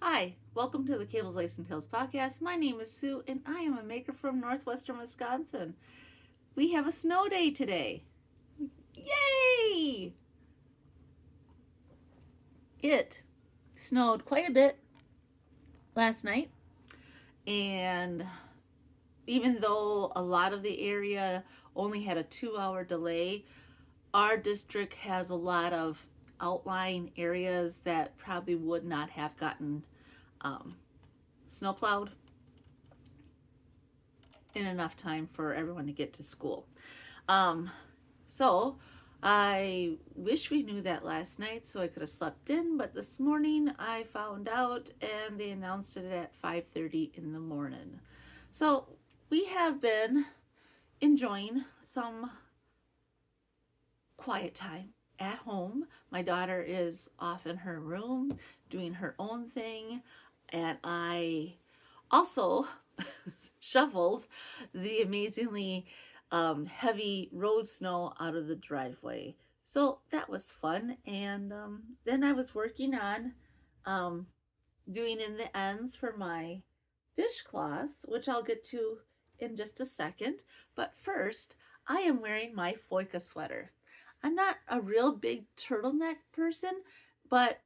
Hi, welcome to the Cables, Lace, and Tails podcast. My name is Sue, and I am a maker from northwestern Wisconsin. We have a snow day today. Yay! It snowed quite a bit last night, and even though a lot of the area only had a 2-hour delay, our district has a lot of outlying areas that probably would not have gotten snow plowed in enough time for everyone to get to school. So I wish we knew that last night so I could have slept in, but this morning I found out and they announced it at 5:30 in the morning. So we have been enjoying some quiet time at home. My daughter is off in her room doing her own thing, and I also shoveled the amazingly heavy road snow out of the driveway. So that was fun. And then I was working on doing in the ends for my dishcloths, which I'll get to in just a second. But first, I am wearing my Foyka sweater. I'm not a real big turtleneck person, but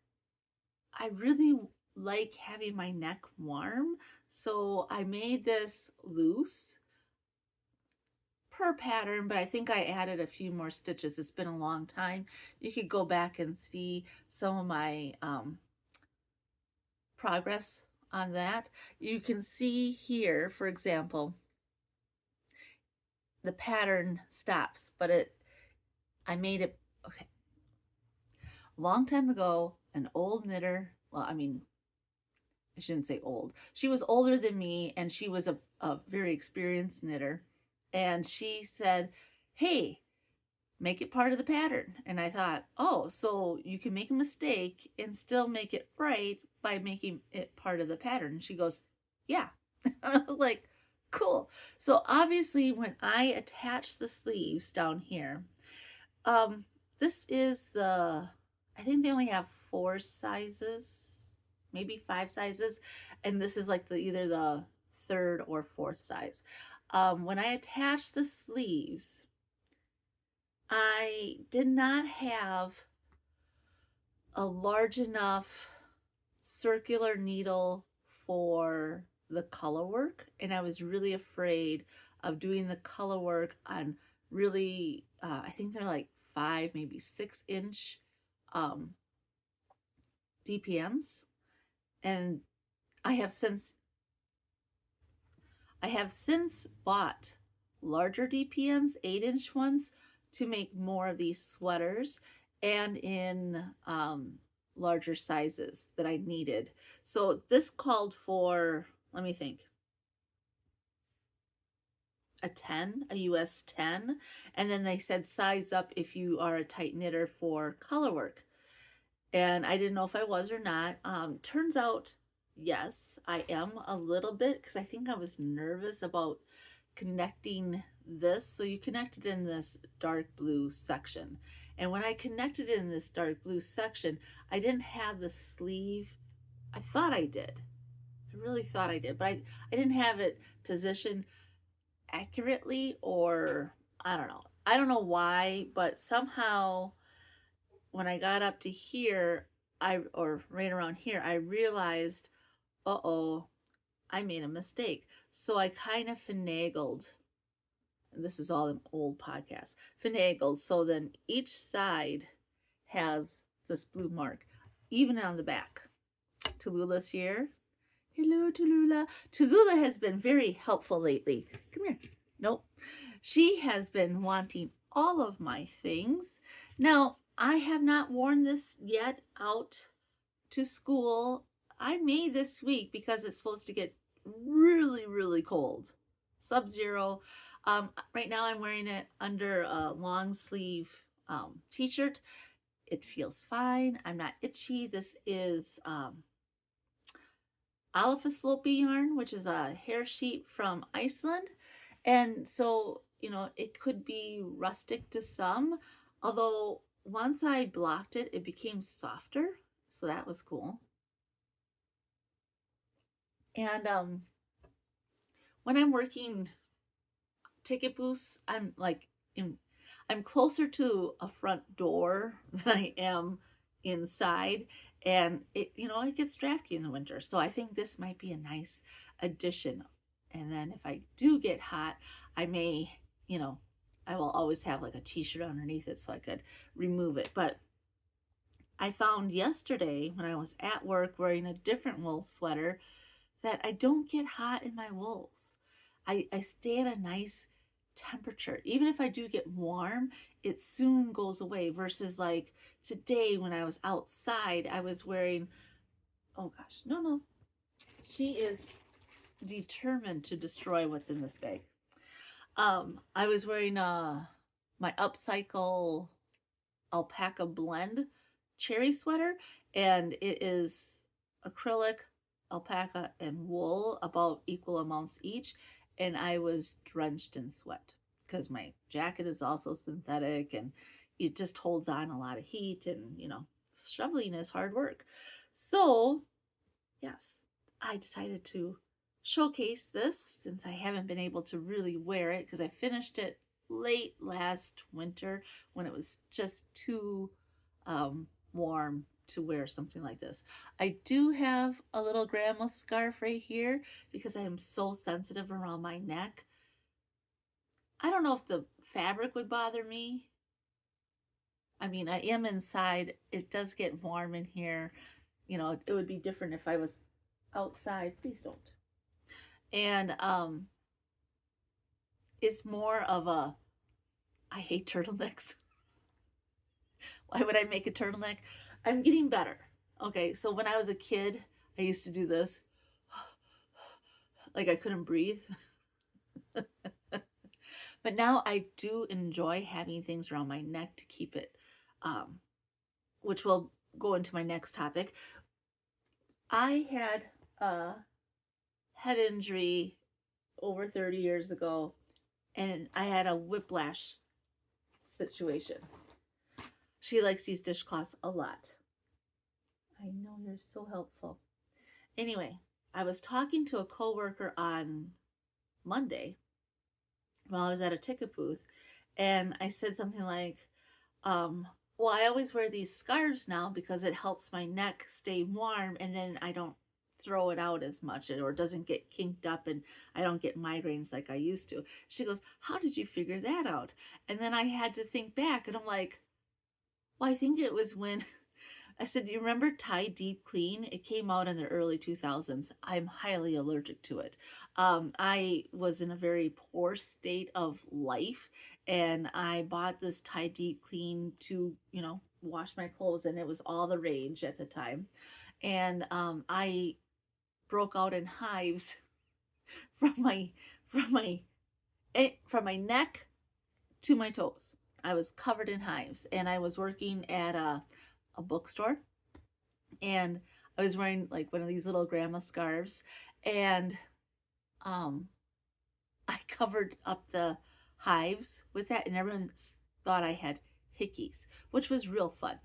I really like having my neck warm. So I made this loose per pattern, but I think I added a few more stitches. It's been a long time. You could go back and see some of my progress on that. You can see here, for example, the pattern stops, but I made it, okay. A long time ago, an old knitter, well, I shouldn't say old. She was older than me and she was a very experienced knitter. And she said, hey, make it part of the pattern. And I thought, oh, so you can make a mistake and still make it right by making it part of the pattern. And she goes, yeah. And I was like, cool. So obviously when I attach the sleeves down here, this is I think they only have 4 sizes, maybe 5 sizes. And this is like either the 3rd or 4th size. When I attached the sleeves, I did not have a large enough circular needle for the color work, and I was really afraid of doing the color work on really, I think they're like 5, maybe 6-inch DPNs, and I have since bought larger DPNs, 8-inch ones, to make more of these sweaters and in larger sizes that I needed. So this called for, let me think, a 10, a US 10. And then they said size up if you are a tight knitter for color work. And I didn't know if I was or not. Turns out, yes, I am a little bit, because I think I was nervous about connecting this. So you connect it in this dark blue section. And when I connected it in this dark blue section, I didn't have the sleeve. I thought I did. I really thought I did, but I didn't have it positioned accurately, or I don't know. I don't know why, but somehow when I got up to here, or right around here, I realized, uh-oh, I made a mistake. So I kind of finagled. This is all an old podcast. Finagled. So then each side has this blue mark, even on the back. Tallulah's here. Hello, Tallulah. Tallulah has been very helpful lately. Come here. Nope. She has been wanting all of my things. Now, I have not worn this yet out to school. I may this week because it's supposed to get really, really cold. Sub-zero. Right now I'm wearing it under a long sleeve t-shirt. It feels fine. I'm not itchy. This is Alafosslopi yarn, which is a hair sheet from Iceland. And so, it could be rustic to some, although once I blocked it, it became softer. So that was cool. And when I'm working ticket booths, I'm closer to a front door than I am inside, and it gets drafty in the winter. So I think this might be a nice addition. And then if I do get hot, I may, you know, I will always have like a t-shirt underneath it so I could remove it. But I found yesterday when I was at work wearing a different wool sweater that I don't get hot in my wools. I stay at a nice temperature. Even if I do get warm, it soon goes away versus like today when I was outside, I was wearing, oh gosh, no. She is determined to destroy what's in this bag. I was wearing my upcycle alpaca blend cherry sweater, and it is acrylic, alpaca, and wool, about equal amounts each, and I was drenched in sweat because my jacket is also synthetic and it just holds on a lot of heat, and shoveling is hard work. So yes, I decided to showcase this since I haven't been able to really wear it because I finished it late last winter when it was just too warm to wear something like this. I do have a little grandma scarf right here because I am so sensitive around my neck. I don't know if the fabric would bother me. I mean, I am inside. It does get warm in here. It would be different if I was outside. Please don't. And it's more of a, I hate turtlenecks. Why would I make a turtleneck? I'm getting better. Okay, so when I was a kid, I used to do this. Like I couldn't breathe. But now I do enjoy having things around my neck to keep it, which will go into my next topic. I had a head injury over 30 years ago, and I had a whiplash situation. She likes these dishcloths a lot. I know, you're so helpful. Anyway, I was talking to a coworker on Monday while I was at a ticket booth, and I said something like, well, I always wear these scarves now because it helps my neck stay warm, and then I don't throw it out as much, or it doesn't get kinked up, and I don't get migraines like I used to. She goes, how did you figure that out? And then I had to think back, and I'm like, well, I think it was when I said, do you remember Tide Deep Clean? It came out in the early 2000s. I'm highly allergic to it. I was in a very poor state of life, and I bought this Tide Deep Clean to, wash my clothes, and it was all the rage at the time. And I broke out in hives from my from my from my neck to my toes. I was covered in hives, and I was working at a bookstore, and I was wearing like one of these little grandma scarves, and I covered up the hives with that, and everyone thought I had hickeys, which was real fun.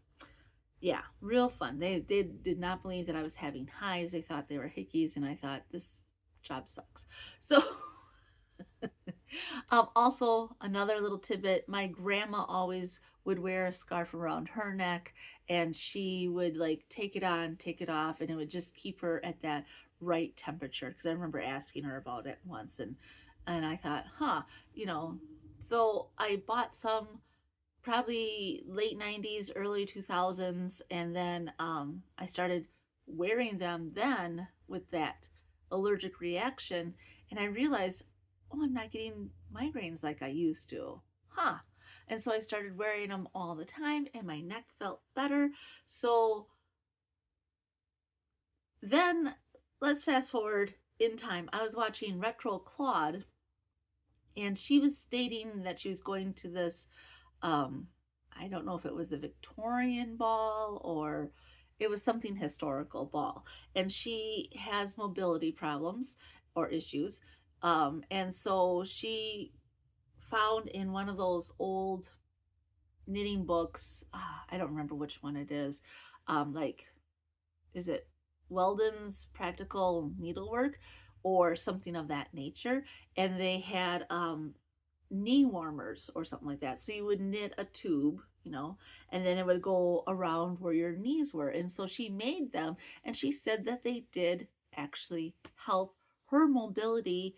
Yeah, real fun. They did not believe that I was having hives. They thought they were hickeys, and I thought, this job sucks. So also, another little tidbit, my grandma always would wear a scarf around her neck, and she would like take it on, take it off, and it would just keep her at that right temperature. Because I remember asking her about it once, and I thought, so I bought some probably late 90s, early 2000s, and then I started wearing them then with that allergic reaction, and I realized, oh, I'm not getting migraines like I used to. And so I started wearing them all the time, and my neck felt better. So then let's fast forward in time. I was watching Retro Claude, and she was stating that she was going to this, I don't know if it was a Victorian ball or it was something historical ball. And she has mobility problems or issues. And so she found in one of those old knitting books, I don't remember which one it is, like, is it Weldon's Practical Needlework or something of that nature, and they had knee warmers or something like that. So you would knit a tube, and then it would go around where your knees were. And so she made them, and she said that they did actually help her mobility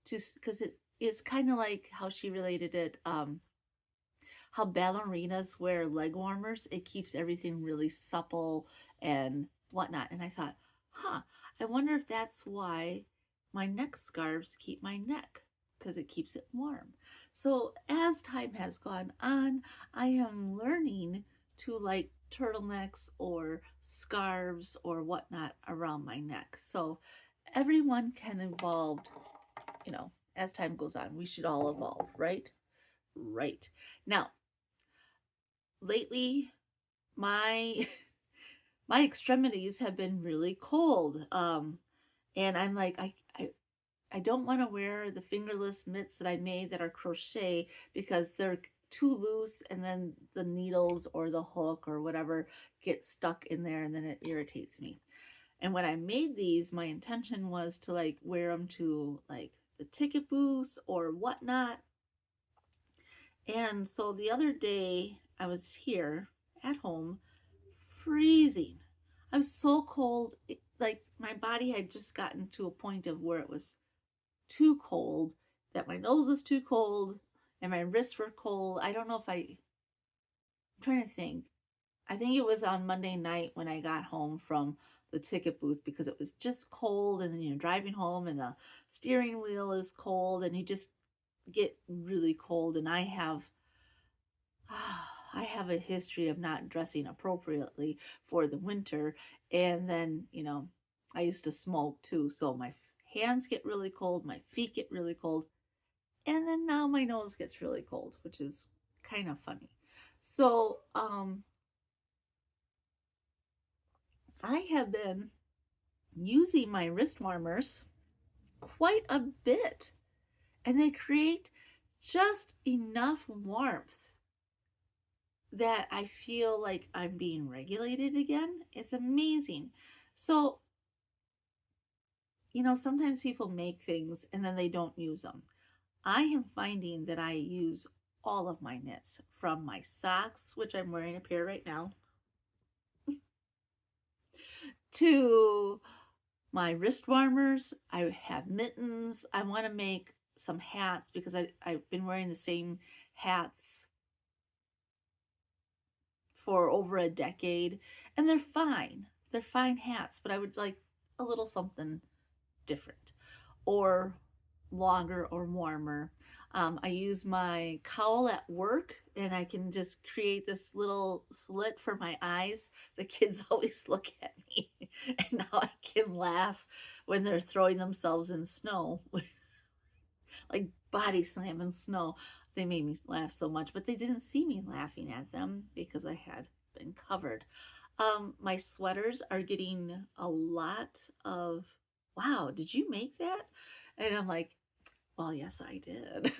because it is kind of like how she related it, how ballerinas wear leg warmers. It keeps everything really supple and whatnot. And I thought, I wonder if that's why my neck scarves keep my neck, because it keeps it warm. So as time has gone on, I am learning to like turtlenecks or scarves or whatnot around my neck. So everyone can evolve, as time goes on. We should all evolve, right? Right. Now, lately, my my extremities have been really cold. And I'm like, I don't want to wear the fingerless mitts that I made that are crochet because they're too loose, and then the needles or the hook or whatever get stuck in there, and then it irritates me. And when I made these, my intention was to like wear them to like the ticket booths or whatnot. And so the other day I was here at home, freezing. I was so cold, like my body had just gotten to a point of where it was too cold, that my nose was too cold and my wrists were cold. I don't know if I'm trying to think. I think it was on Monday night when I got home from the ticket booth, because it was just cold, and then you're driving home and the steering wheel is cold and you just get really cold. And I have a history of not dressing appropriately for the winter. And then, I used to smoke too. So my hands get really cold, my feet get really cold. And then now my nose gets really cold, which is kind of funny. So, I have been using my wrist warmers quite a bit, and they create just enough warmth that I feel like I'm being regulated again. It's amazing. So, sometimes people make things and then they don't use them. I am finding that I use all of my knits, from my socks, which I'm wearing a pair right now, to my wrist warmers. I have mittens. I want to make some hats because I've been wearing the same hats for over a decade, and they're fine. They're fine hats, but I would like a little something different or longer or warmer. I use my cowl at work, and I can just create this little slit for my eyes. The kids always look at me, and now I can laugh when they're throwing themselves in snow, like body slam in snow. They made me laugh so much, but they didn't see me laughing at them because I had been covered. My sweaters are getting a lot of, wow, did you make that? And I'm like, well, yes, I did.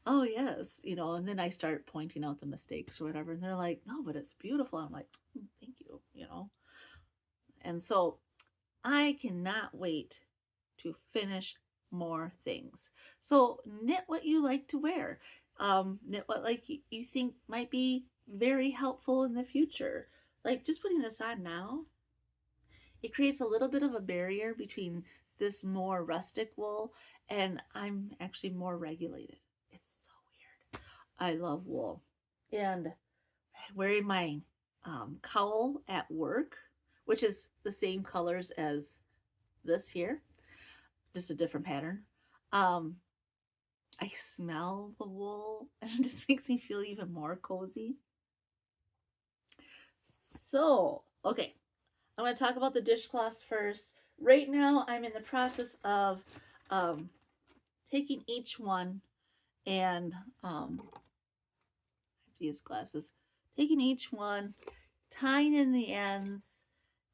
Oh, yes. And then I start pointing out the mistakes or whatever. And they're like, no, but it's beautiful. I'm like, thank you. And so I cannot wait to finish more things. So knit what you like to wear. Knit what like you think might be very helpful in the future. Like just putting this on now, it creates a little bit of a barrier between this more rustic wool and I'm actually more regulated. It's so weird. I love wool. And wearing my cowl at work, which is the same colors as this here, just a different pattern. I smell the wool and it just makes me feel even more cozy. So, okay, I'm going to talk about the dishcloths first. Right now, I'm in the process of taking each one and I have to use glasses. Taking each one, tying in the ends,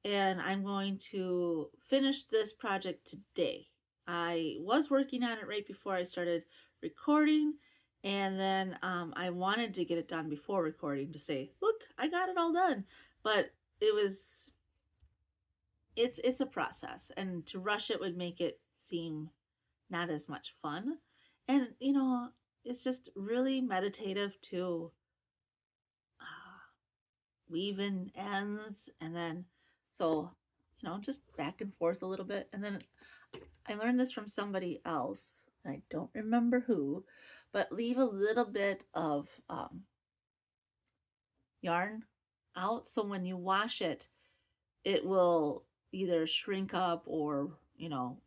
and I'm going to finish this project today. I was working on it right before I started recording, and then I wanted to get it done before recording to say, look, I got it all done. But it was it's a process, and to rush it would make it seem not as much fun. And it's just really meditative to uh, weave in ends, and then so just back and forth a little bit. And then I learned this from somebody else. I don't remember who, but leave a little bit of yarn out, so when you wash it, it will either shrink up or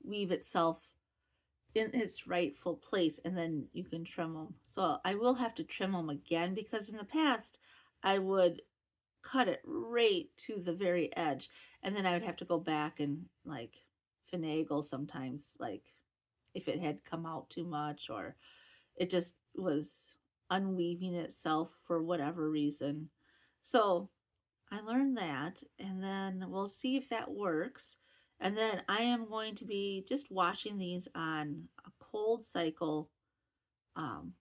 weave itself in its rightful place, and then you can trim them. So I will have to trim them again, because in the past I would cut it right to the very edge, and then I would have to go back and like finagle sometimes, like if it had come out too much or it just was unweaving itself for whatever reason. So I learned that, and then we'll see if that works. And then I am going to be just washing these on a cold cycle. Um,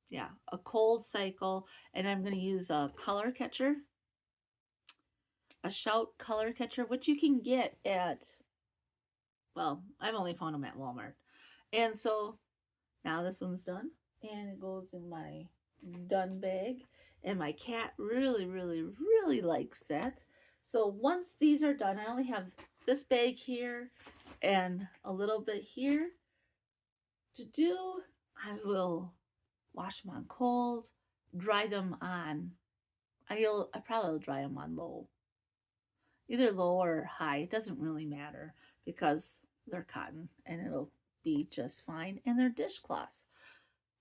yeah, a cold cycle, and I'm going to use a color catcher, a Shout color catcher, which you can get at, well, I've only found them at Walmart. And so now this one's done, and it goes in my done bag. And my cat really, really, really likes that. So once these are done, I only have this bag here and a little bit here to do. I will wash them on cold, dry them on. I probably will dry them on low, either low or high. It doesn't really matter because they're cotton and it'll be just fine. And they're dishcloths.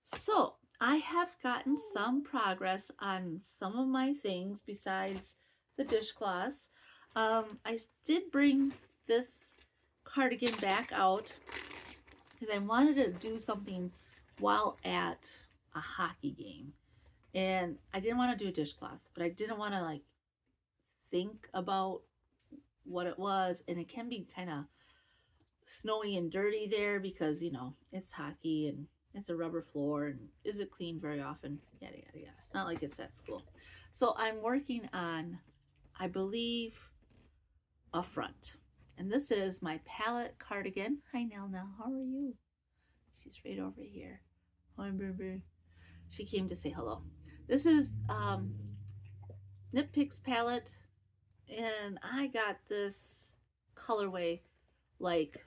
So I have gotten some progress on some of my things besides the dishcloths. I did bring this cardigan back out because I wanted to do something while at a hockey game. And I didn't want to do a dishcloth, but I didn't want to like think about what it was. And it can be kind of snowy and dirty there because, it's hockey and it's a rubber floor, and is it cleaned very often? Yada, yada, yada. It's not like it's at school. So I'm working on, I believe, a front. And this is my palette cardigan. Hi, Nell. How are you? She's right over here. Hi, baby. She came to say hello. This is Knit Picks palette, and I got this colorway like,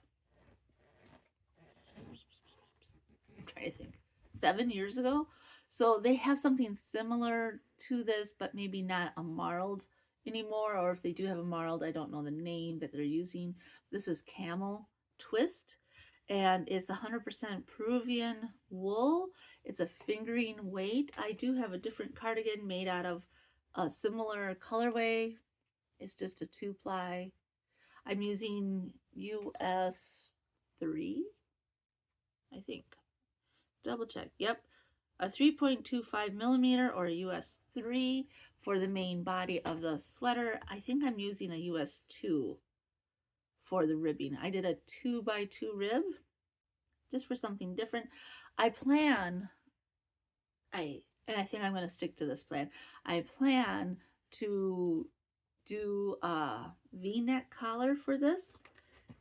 I'm trying to think, 7 years ago. So they have something similar to this, but maybe not a marled anymore, or if they do have a marled, I don't know the name that they're using. This is Camel Twist, and it's 100% Peruvian wool. It's a fingering weight. I do have a different cardigan made out of a similar colorway. It's just a 2-ply. I'm using US 3, I think. Double check. Yep. A 3.25 millimeter or a US 3 for the main body of the sweater. I think I'm using a US 2 for the ribbing. I did a 2x2 rib just for something different. I think I'm going to stick to this plan. I plan to do a V-neck collar for this,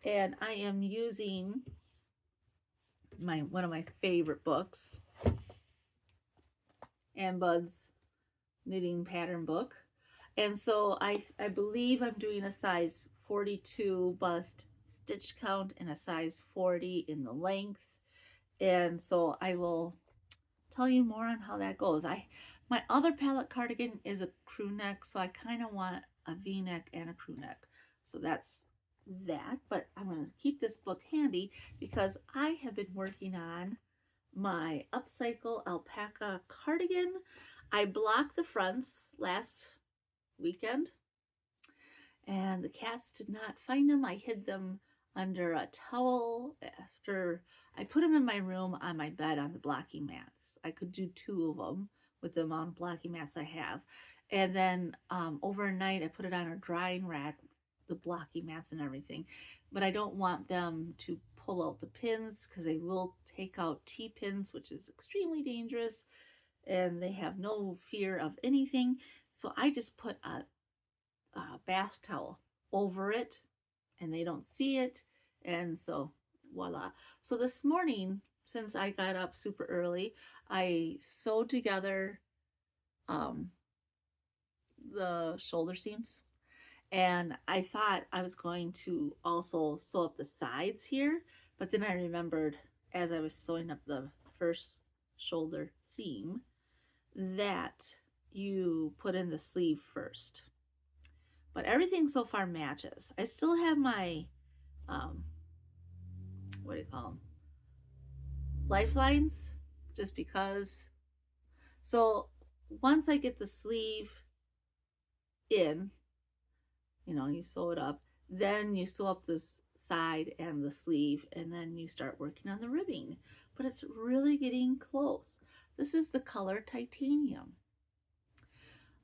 and I am using one of my favorite books, Ann Bud's knitting pattern book. And so I believe I'm doing a size 42 bust stitch count and a size 40 in the length. And so I will tell you more on how that goes. My other palette cardigan is a crew neck, so I kind of want a V-neck and a crew neck. So that's that, but I'm going to keep this book handy because I have been working on my upcycle alpaca cardigan. I blocked the fronts last weekend and the cats did not find them. I hid them under a towel after I put them in my room on my bed on the blocking mats. I could do 2 of them with the amount of blocking mats I have. And then overnight I put it on a drying rack, the blocking mats and everything. But I don't want them to pull out the pins because they will take out T-pins, which is extremely dangerous. And they have no fear of anything. So I just put a bath towel over it and they don't see it. And so voila. So this morning, since I got up super early, I sewed together um, the shoulder seams. And I thought I was going to also sew up the sides here, but then I remembered as I was sewing up the first shoulder seam that you put in the sleeve first. But everything so far matches. I still have my, um, what do you call them? Lifelines, just because. So once I get the sleeve in, you sew it up, then you sew up this side and the sleeve, and then you start working on the ribbing. But it's really getting close. This is the color titanium.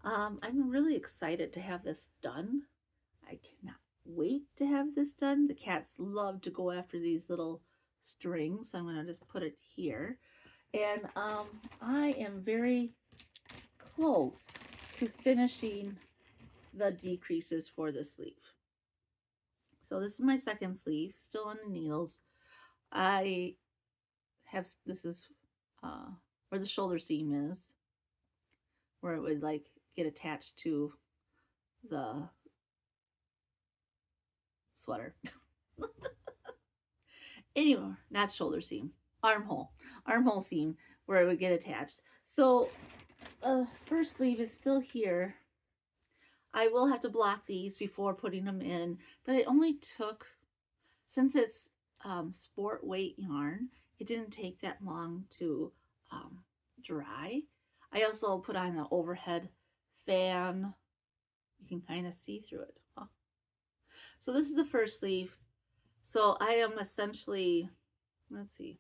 I'm really excited to have this done. I cannot wait to have this done. The cats love to go after these little strings, so I'm going to just put it here. And I am very close to finishing the decreases for the sleeve. So this is my second sleeve, still on the needles. I have, this is where the shoulder seam is, where it would like get attached to the sweater. Anyway, not shoulder seam, armhole seam, where it would get attached. So the first sleeve is still here. I will have to block these before putting them in, but it only took, since it's sport weight yarn, it didn't take that long to dry. I also put on the overhead fan. You can kind of see through it. Huh? So this is the first sleeve. So I am essentially, let's see,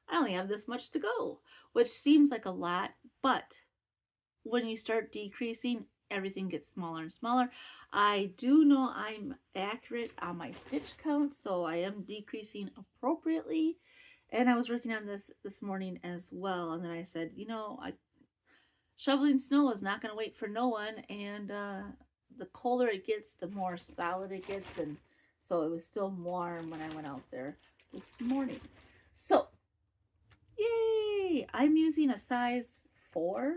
I only have this much to go, which seems like a lot, but when you start decreasing, everything gets smaller and smaller. I do know I'm accurate on my stitch count, so I am decreasing appropriately. And I was working on this morning as well, and then I said, shoveling snow is not going to wait for no one, and the colder it gets, the more solid it gets, and so it was still warm when I went out there this morning. So, yay! I'm using a size 4,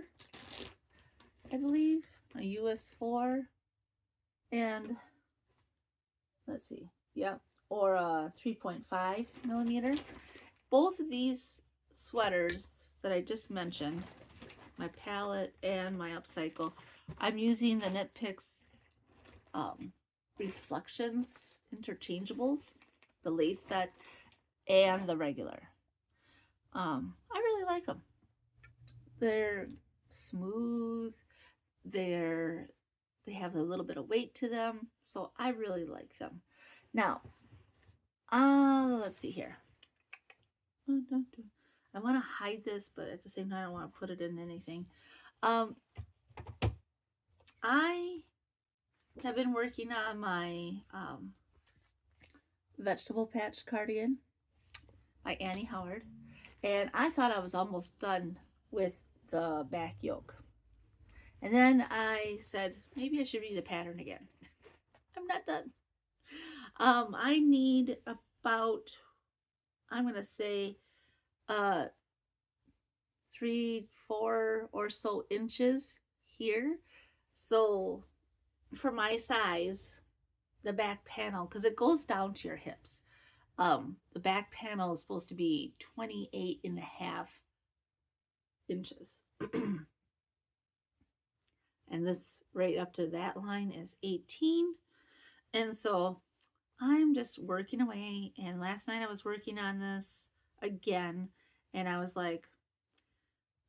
I believe, a US 4, and let's see, yeah, or a 3.5 millimeter. Both of these sweaters that I just mentioned, my palette and my upcycle, I'm using the Knit Picks Reflections interchangeables, the lace set and the regular. I really like them. They're smooth. They have a little bit of weight to them, so I really like them. Now, let's see here. I want to hide this, but at the same time, I don't want to put it in anything. I have been working on my vegetable patch cardigan by Annie Howard, and I thought I was almost done with the back yoke. And then I said, maybe I should read the pattern again. I'm not done. I need about, I'm going to say, 3-4 or so inches here. So for my size, the back panel, because it goes down to your hips, the back panel is supposed to be 28.5 inches. And this right up to that line is 18. And so I'm just working away. And last night I was working on this again, and I was like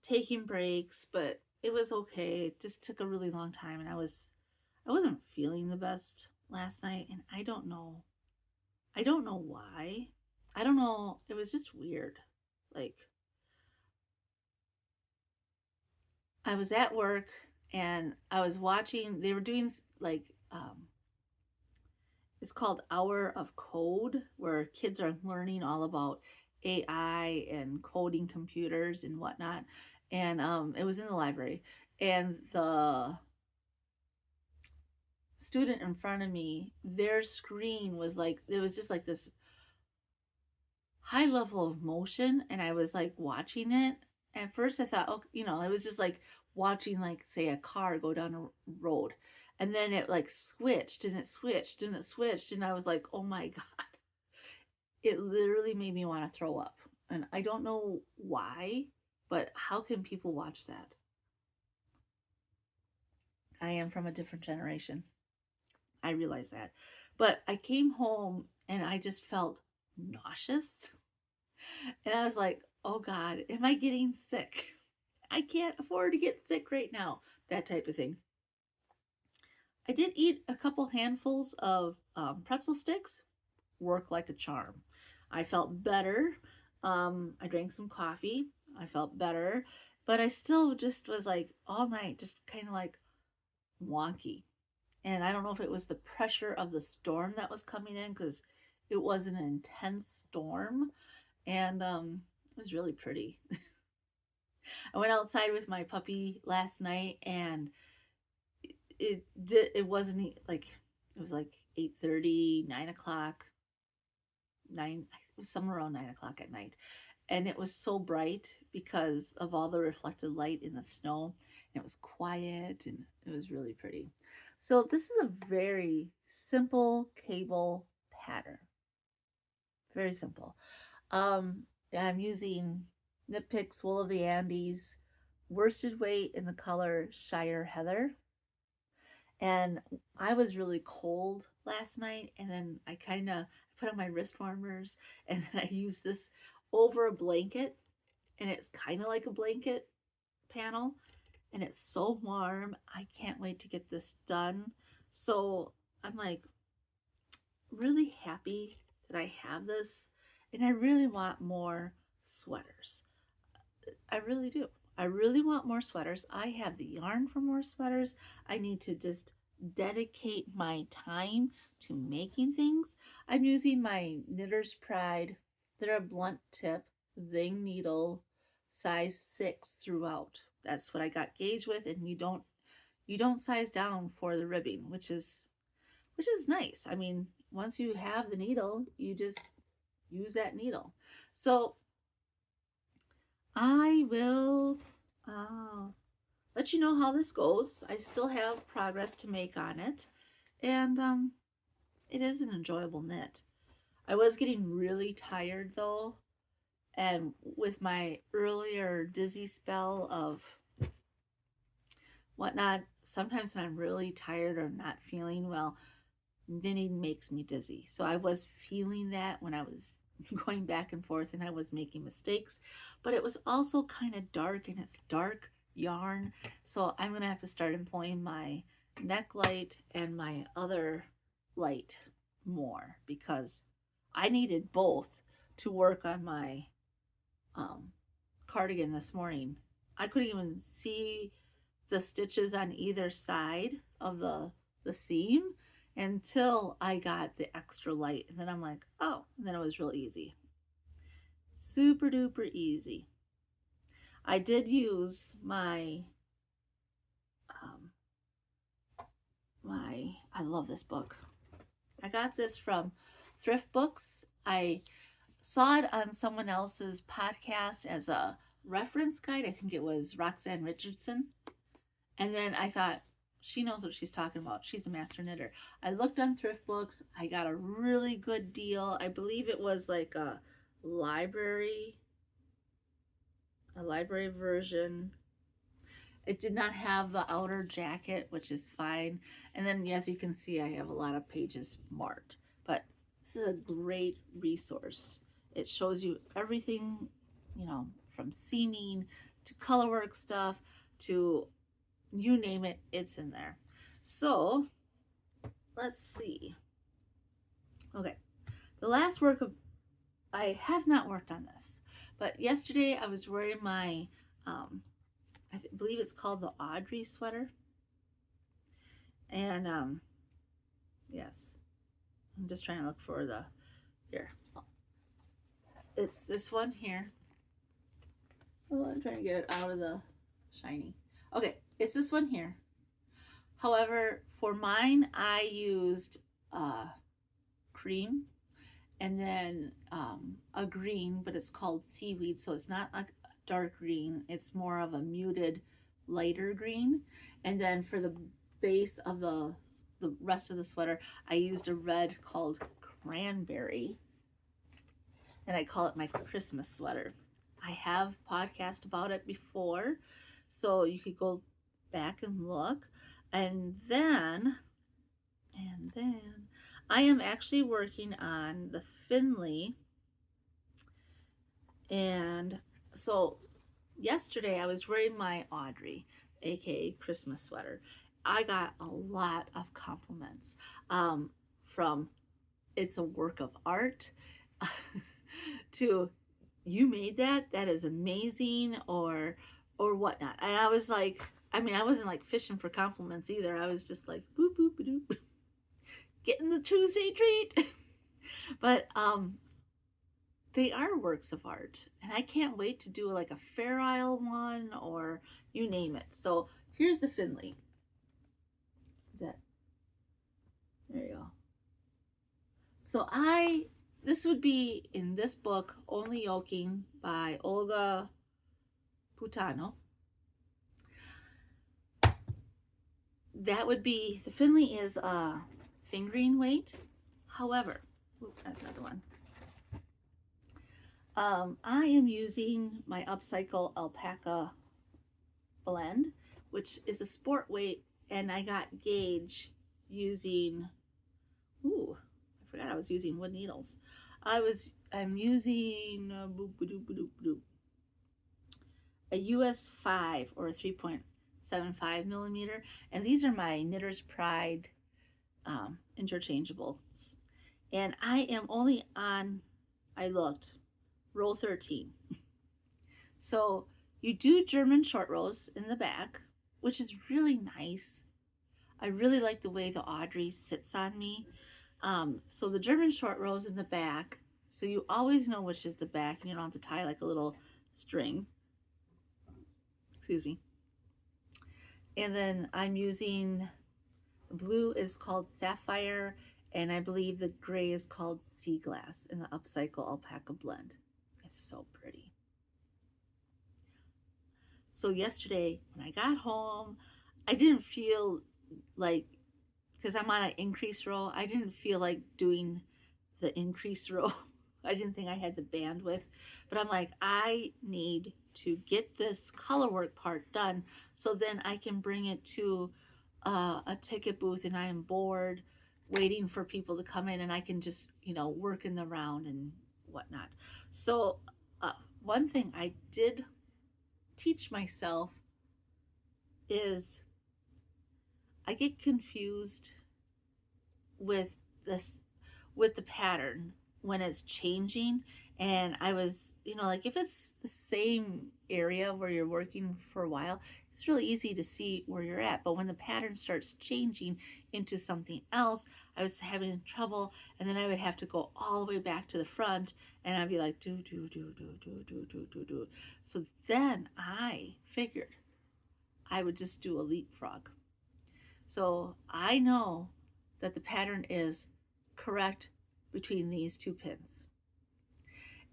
taking breaks, but it was okay. It just took a really long time, and I wasn't feeling the best last night, and I don't know why. I don't know, it was just weird. Like, I was at work and I was watching, they were doing like it's called Hour of Code, where kids are learning all about AI and coding computers and whatnot. And it was in the library, and the student in front of me, their screen was like, it was just like this high level of motion, and I was like watching it. At first I thought, oh, it was just like watching, like, say, a car go down a road. And then it like switched and it switched and it switched, and I was like, oh my God. It literally made me want to throw up. And I don't know why, but how can people watch that? I am from a different generation. I realize that. But I came home and I just felt nauseous. And I was like, oh God, am I getting sick? I can't afford to get sick right now. That type of thing. I did eat a couple handfuls of pretzel sticks. Worked like a charm. I felt better. I drank some coffee. I felt better. But I still just was like all night, just kind of like wonky. And I don't know if it was the pressure of the storm that was coming in, because it was an intense storm. And it was really pretty. I went outside with my puppy last night, and it wasn't like, it was like 8:30, 9 o'clock, 9, it was somewhere around 9 o'clock at night. And it was so bright because of all the reflected light in the snow. And it was quiet, and it was really pretty. So this is a very simple cable pattern. Very simple. I'm using Knit Picks Wool of the Andes, worsted weight in the color Shire Heather. And I was really cold last night, and then I kind of put on my wrist warmers, and then I used this over a blanket, and it's kind of like a blanket panel, and it's so warm. I can't wait to get this done. So I'm like really happy that I have this, and I really want more sweaters. I really do. I really want more sweaters. I have the yarn for more sweaters. I need to just dedicate my time to making things. I'm using my Knitter's Pride. They're a blunt tip zing needle, size 6 throughout. That's what I got gauge with, and you don't size down for the ribbing, which is nice. I mean, once you have the needle, you just use that needle. So I will let you know how this goes. I still have progress to make on it, and it is an enjoyable knit. I was getting really tired though, and with my earlier dizzy spell of whatnot, sometimes when I'm really tired or not feeling well, knitting makes me dizzy. So I was feeling that when I was going back and forth, and I was making mistakes, but it was also kind of dark, and it's dark yarn. So I'm going to have to start employing my neck light and my other light more, because I needed both to work on my cardigan this morning. I couldn't even see the stitches on either side of the seam until I got the extra light. And then I'm like, oh, and then it was real easy. Super duper easy. I did use my, I love this book. I got this from Thrift Books. I saw it on someone else's podcast as a reference guide. I think it was Roxanne Richardson. And then I thought, she knows what she's talking about. She's a master knitter. I looked on Thrift Books. I got a really good deal. I believe it was like a library version. It did not have the outer jacket, which is fine. And then, as you can see, I have a lot of pages marked. But this is a great resource. It shows you everything, from seaming to colorwork stuff to you name it, it's in there. So let's see. Okay, the last work of, I have not worked on this, but yesterday I was wearing my I believe it's called the Audrey sweater, and yes, I'm just trying to look for the, here, it's this one here. Oh, I'm trying to get it out of the shiny. Okay, it's this one here. However, for mine, I used cream and then a green, but it's called seaweed, so it's not like a dark green. It's more of a muted, lighter green. And then for the base of the rest of the sweater, I used a red called cranberry, and I call it my Christmas sweater. I have podcast about it before, so you could go back and look. And then I am actually working on the Finley. And so yesterday I was wearing my Audrey, aka Christmas sweater. I got a lot of compliments from it's a work of art to you made that, that is amazing, or whatnot. And I was like, I mean, I wasn't like fishing for compliments either. I was just like boop boop boop, getting the Tuesday treat. But they are works of art, and I can't wait to do like a Fair Isle one or you name it. So here's the Finley. Is that, there you go. So this would be in this book, Only Yoking by Olga Putano. That would be, the Finley is fingering weight. However, that's another one. I am using my Upcycle Alpaca blend, which is a sport weight, and I got gauge using, I forgot I was using wood needles. I'm using a US 5 or a 3.75 millimeter, and these are my Knitter's Pride interchangeables. And I am only on, I looked, row 13. So you do German short rows in the back, which is really nice. I really like the way the Audrey sits on me. So the German short rows in the back, so you always know which is the back, and you don't have to tie like a little string. Excuse me. And then I'm using, the blue is called Sapphire, and I believe the gray is called Sea Glass in the Upcycle Alpaca blend. It's so pretty. So yesterday when I got home, I didn't feel like, because I'm on an increase row, I didn't feel like doing the increase row. I didn't think I had the bandwidth, but I'm like, I need to get this color work part done so then I can bring it to a ticket booth, and I am bored waiting for people to come in, and I can just, work in the round and whatnot. So one thing I did teach myself is I get confused with the pattern when it's changing, and I was, like if it's the same area where you're working for a while, it's really easy to see where you're at. But when the pattern starts changing into something else, I was having trouble, and then I would have to go all the way back to the front, and I'd be like do. So then I figured I would just do a leapfrog. So I know that the pattern is correct between these two pins.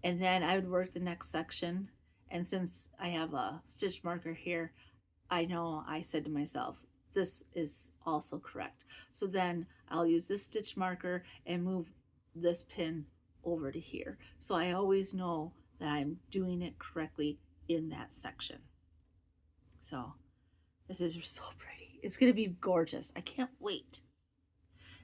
And then I would work the next section, and since I have a stitch marker here, I know I said to myself, this is also correct. So then I'll use this stitch marker and move this pin over to here. So I always know that I'm doing it correctly in that section. So this is so pretty. It's going to be gorgeous. I can't wait.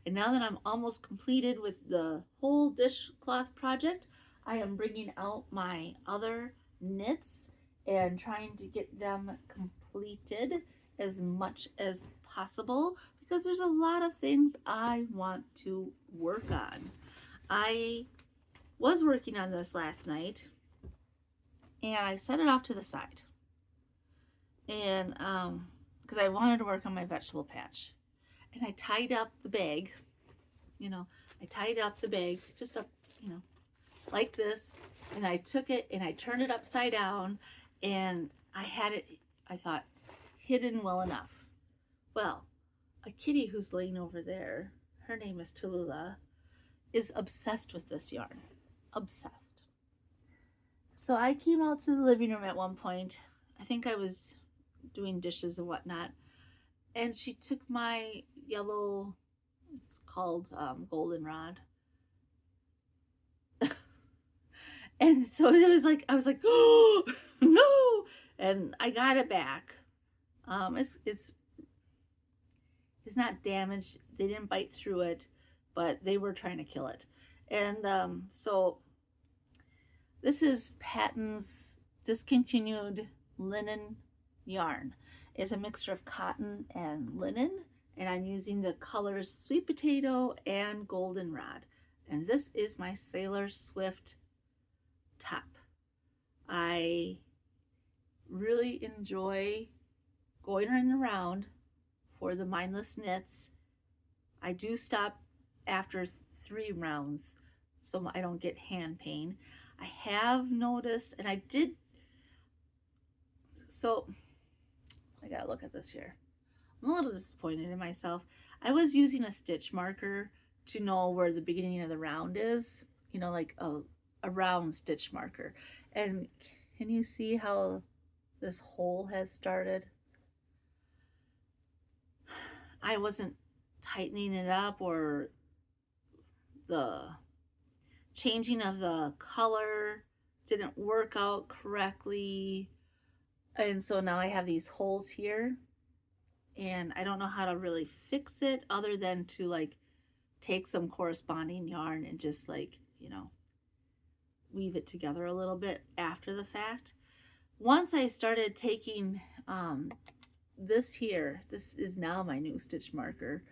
And now that I'm almost completed with the whole dishcloth project, I am bringing out my other knits and trying to get them completed as much as possible, because there's a lot of things I want to work on. I was working on this last night, and I set it off to the side, and because I wanted to work on my vegetable patch, and I tied up the bag. I tied up the bag just up, like this, and I took it and I turned it upside down, and I had it, I thought, hidden well enough. Well, a kitty who's laying over there, her name is Tallulah, is obsessed with this yarn. Obsessed. So I came out to the living room at one point. I think I was doing dishes and whatnot. And she took my yellow, it's called goldenrod. And so it was like, I was like, oh, no. And I got it back. It's not damaged. They didn't bite through it, but they were trying to kill it. And so this is Patton's discontinued linen yarn. It's a mixture of cotton and linen, and I'm using the colors sweet potato and goldenrod. And this is my Sailor Swift top. I really enjoy going around for the mindless knits. I do stop after 3 rounds so I don't get hand pain. I have noticed, and I did, so I gotta look at this here. I'm a little disappointed in myself. I was using a stitch marker to know where the beginning of the round is, you know, like a round stitch marker. And can you see how this hole has started? I wasn't tightening it up, or the changing of the color didn't work out correctly. And so now I have these holes here, and I don't know how to really fix it other than to like take some corresponding yarn and just like, you know, weave it together a little bit after the fact. Once I started taking this here, this is now my new stitch marker,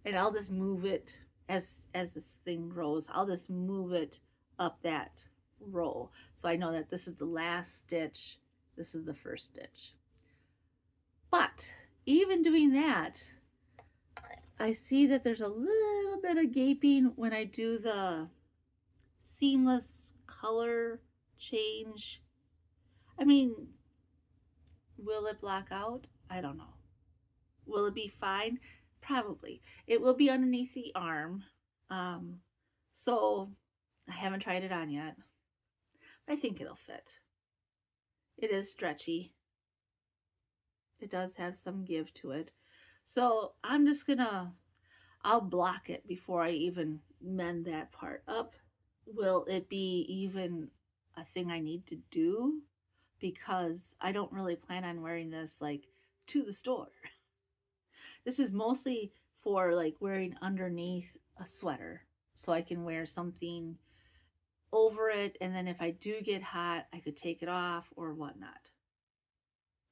and I'll just move it as this thing grows. I'll just move it up that row, so I know that this is the last stitch, this is the first stitch. But even doing that, I see that there's a little bit of gaping when I do the seamless color change. I mean, will it block out? I don't know. Will it be fine? Probably. It will be underneath the arm. So I haven't tried it on yet. I think it'll fit. It is stretchy. It does have some give to it. So I'm just gonna, I'll block it before I even mend that part up. Will it be even a thing I need to do? Because I don't really plan on wearing this like to the store. This is mostly for like wearing underneath a sweater, so I can wear something over it, and then if I do get hot, I could take it off or whatnot.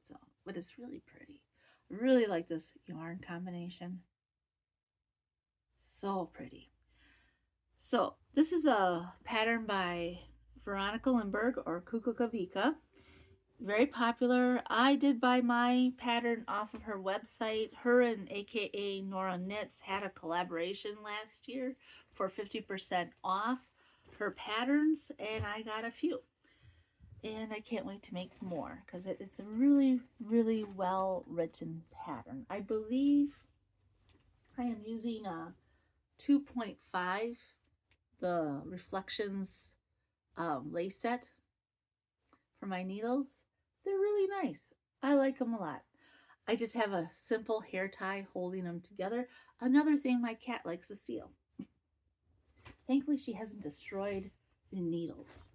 So, but it's really pretty. I really like this yarn combination. So pretty. So this is a pattern by Veronica Lindbergh, or Kukukavika. Very popular. I did buy my pattern off of her website. Her and AKA Nora Knits had a collaboration last year for 50% off her patterns, and I got a few. And I can't wait to make more because it is a really, really well written pattern. I believe I am using a 2.5, the Reflections lace set for my needles. They're really nice. I like them a lot. I just have a simple hair tie holding them together. Another thing my cat likes to steal. Thankfully, she hasn't destroyed the needles.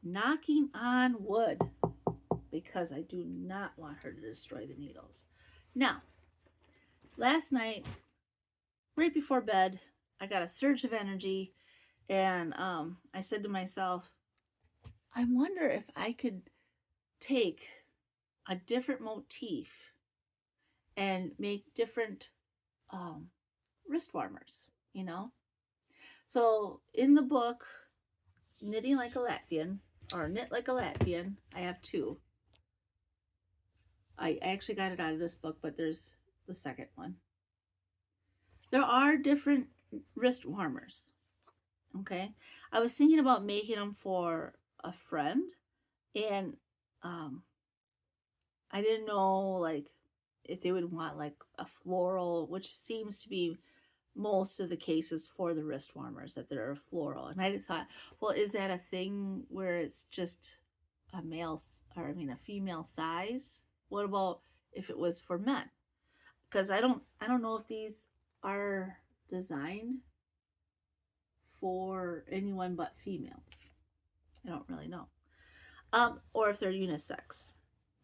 Knocking on wood, because I do not want her to destroy the needles. Now, last night, right before bed, I got a surge of energy, and I said to myself, I wonder if I could take a different motif and make different wrist warmers, you know? So in the book, Knitting Like a Latvian, or Knit Like a Latvian, I have 2. I actually got it out of this book, but there's the second one. There are different wrist warmers, okay? I was thinking about making them for a friend, and I didn't know, like, if they would want like a floral, which seems to be most of the cases for the wrist warmers, that they're floral. And I thought, well, is that a thing where it's just a male, or I mean a female size? What about if it was for men? Because I don't know if these are designed for anyone but females. I don't really know. Or if they're unisex.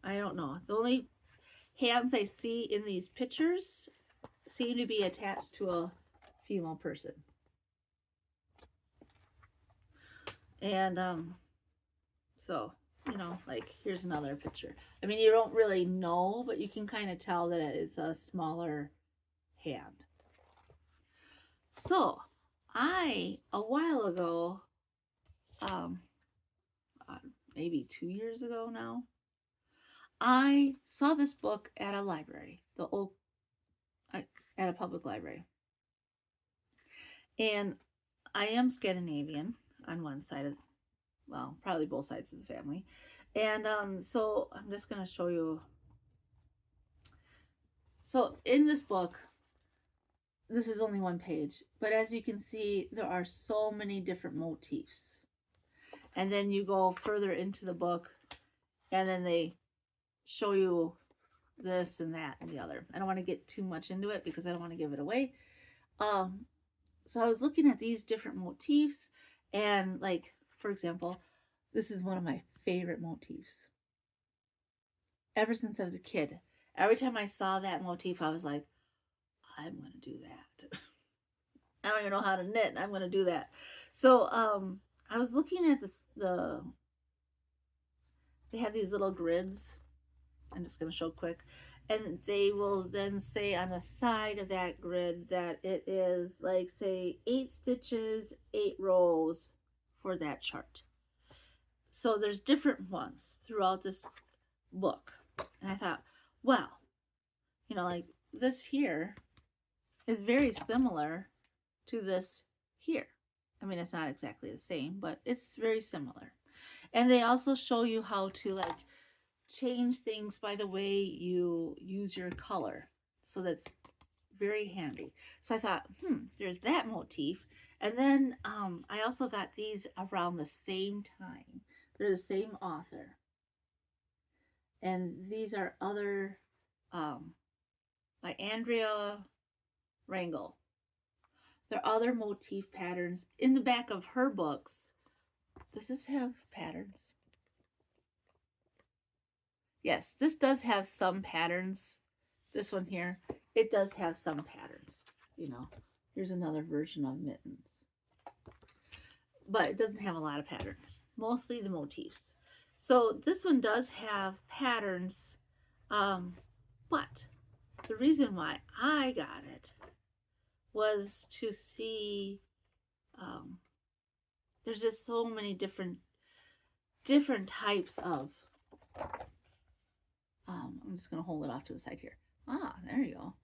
I don't know. The only hands I see in these pictures seem to be attached to a female person. And so, like here's another picture. I mean, you don't really know, but you can kind of tell that it's a smaller hand. So, a while ago, maybe 2 years ago now, I saw this book at a library, at a public library. And I am Scandinavian on one side of, well, probably both sides of the family. And so I'm just going to show you. So in this book, this is only one page, but as you can see, there are so many different motifs. And then you go further into the book, and then they show you this and that and the other. I don't want to get too much into it because I don't want to give it away. So I was looking at these different motifs, and like, for example, this is one of my favorite motifs. Ever since I was a kid, every time I saw that motif, I was like, I'm going to do that. I don't even know how to knit. I'm going to do that. So I was looking at they have these little grids. I'm just going to show quick. And they will then say on the side of that grid that it is like, say, 8 stitches, 8 rows for that chart. So there's different ones throughout this book. And I thought, wow, like this here is very similar to this here. I mean, it's not exactly the same, but it's very similar. And they also show you how to like change things by the way you use your color. So that's very handy. So I thought, there's that motif. And then I also got these around the same time. They're the same author. And these are other by Andrea Rangel. There are other motif patterns in the back of her books. Does this have patterns? Yes, this does have some patterns. This one here, it does have some patterns. Here's another version of mittens. But it doesn't have a lot of patterns. Mostly the motifs. So this one does have patterns. But the reason why I got it was to see there's just so many different types of I'm just going to hold it off to the side here. There you go.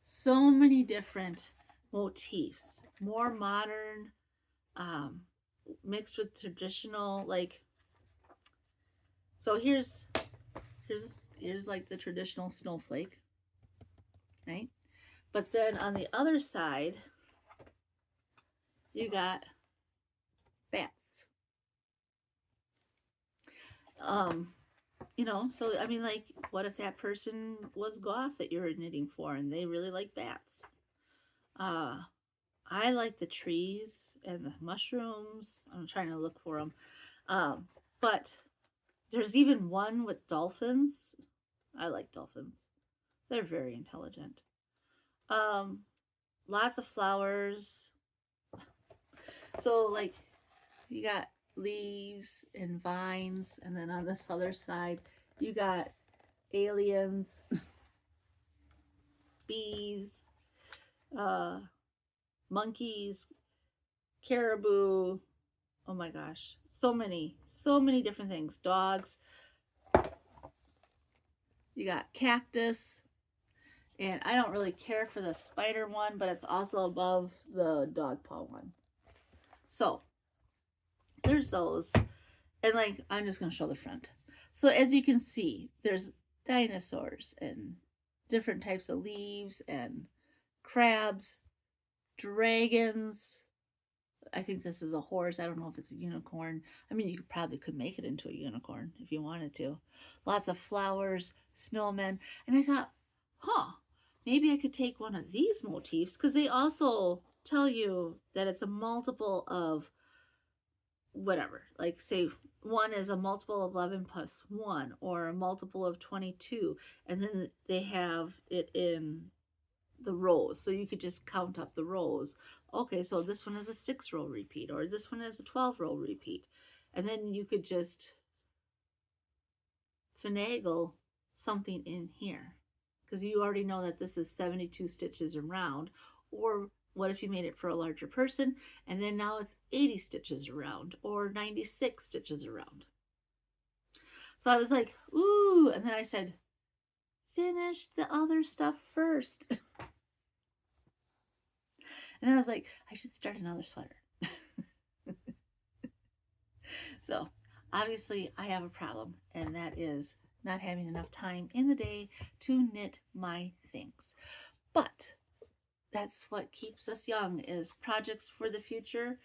So many different motifs, more modern, mixed with traditional, like, so here's like the traditional snowflake, right? But then on the other side, you got bats. So I mean, like, what if that person was goth that you're knitting for and they really like bats? I like the trees and the mushrooms. I'm trying to look for them. But there's even one with dolphins. I like dolphins. They're very intelligent. Lots of flowers. So like you got leaves and vines, and then on this other side you got aliens, bees, monkeys, caribou. Oh my gosh, so many different things. Dogs. You got cactus. And I don't really care for the spider one, but it's also above the dog paw one. So there's those. And like, I'm just going to show the front. So as you can see, there's dinosaurs and different types of leaves and crabs, dragons. I think this is a horse. I don't know if it's a unicorn. I mean, you probably could make it into a unicorn if you wanted to. Lots of flowers, snowmen. And I thought, huh, maybe I could take one of these motifs because they also tell you that it's a multiple of whatever. Like, say, one is a multiple of 11 plus 1 or a multiple of 22. And then they have it in the rows, so you could just count up the rows. Okay, so this one is a 6-row repeat, or this one is a 12-row repeat, and then you could just finagle something in here because you already know that this is 72 stitches around. Or what if you made it for a larger person and then now it's 80 stitches around or 96 stitches around? So I was like, ooh, and then I said, finish the other stuff first. And I was like, I should start another sweater. So obviously I have a problem, and that is not having enough time in the day to knit my things. But that's what keeps us young, is projects for the future,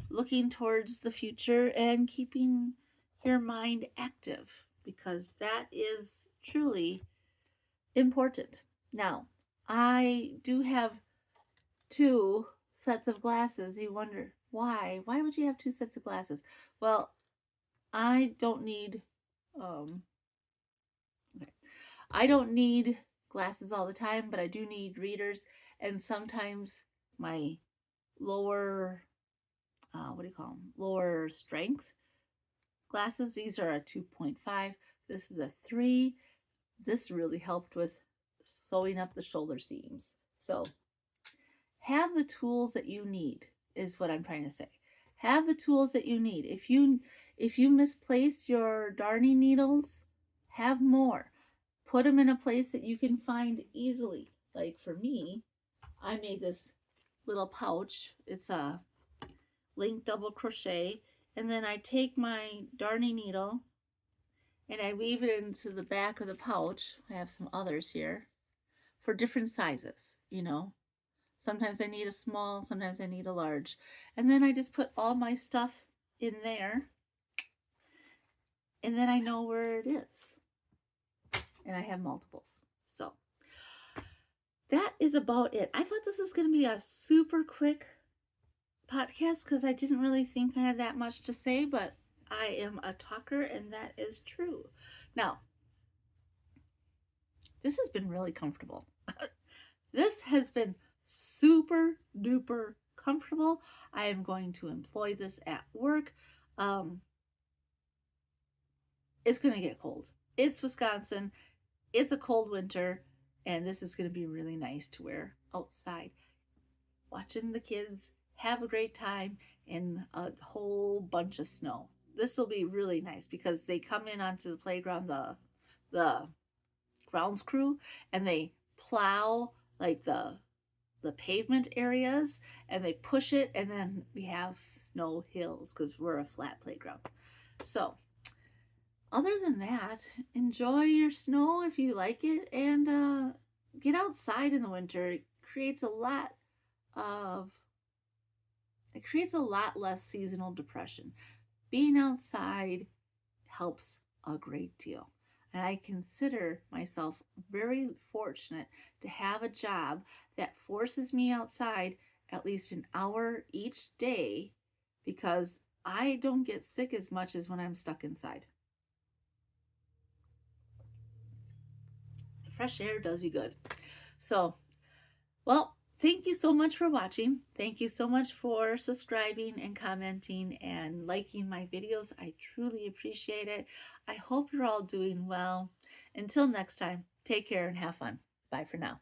looking towards the future and keeping your mind active, because that is truly important. Now, I do have 2 sets of glasses. You wonder why? Why would you have 2 sets of glasses? Well, I don't need okay. I don't need glasses all the time, but I do need readers, and sometimes my lower what do you call them? Lower strength glasses. These are a 2.5. This is a 3. This really helped with sewing up the shoulder seams. So have the tools that you need is what I'm trying to say. Have the tools that you need. If you misplace your darning needles, have more. Put them in a place that you can find easily. Like for me, I made this little pouch. It's a link double crochet, and then I take my darning needle and I weave it into the back of the pouch. I have some others here for different sizes, you know. Sometimes I need a small, sometimes I need a large. And then I just put all my stuff in there, and then I know where it is. And I have multiples. So that is about it. I thought this was going to be a super quick podcast because I didn't really think I had that much to say, but I am a talker, and that is true. Now, this has been really comfortable. This has been super duper comfortable. I am going to employ this at work. It's going to get cold. It's Wisconsin. It's a cold winter, and this is going to be really nice to wear outside, watching the kids have a great time in a whole bunch of snow. This will be really nice because they come in onto the playground, the grounds crew, and they plow like the pavement areas, and they push it, and then we have snow hills because we're a flat playground. So other than that, enjoy your snow if you like it, and get outside in the winter. It creates a lot less seasonal depression. Being outside helps a great deal. And I consider myself very fortunate to have a job that forces me outside at least an hour each day, because I don't get sick as much as when I'm stuck inside. Fresh air does you good. So, well, thank you so much for watching. Thank you so much for subscribing and commenting and liking my videos. I truly appreciate it. I hope you're all doing well. Until next time, take care and have fun. Bye for now.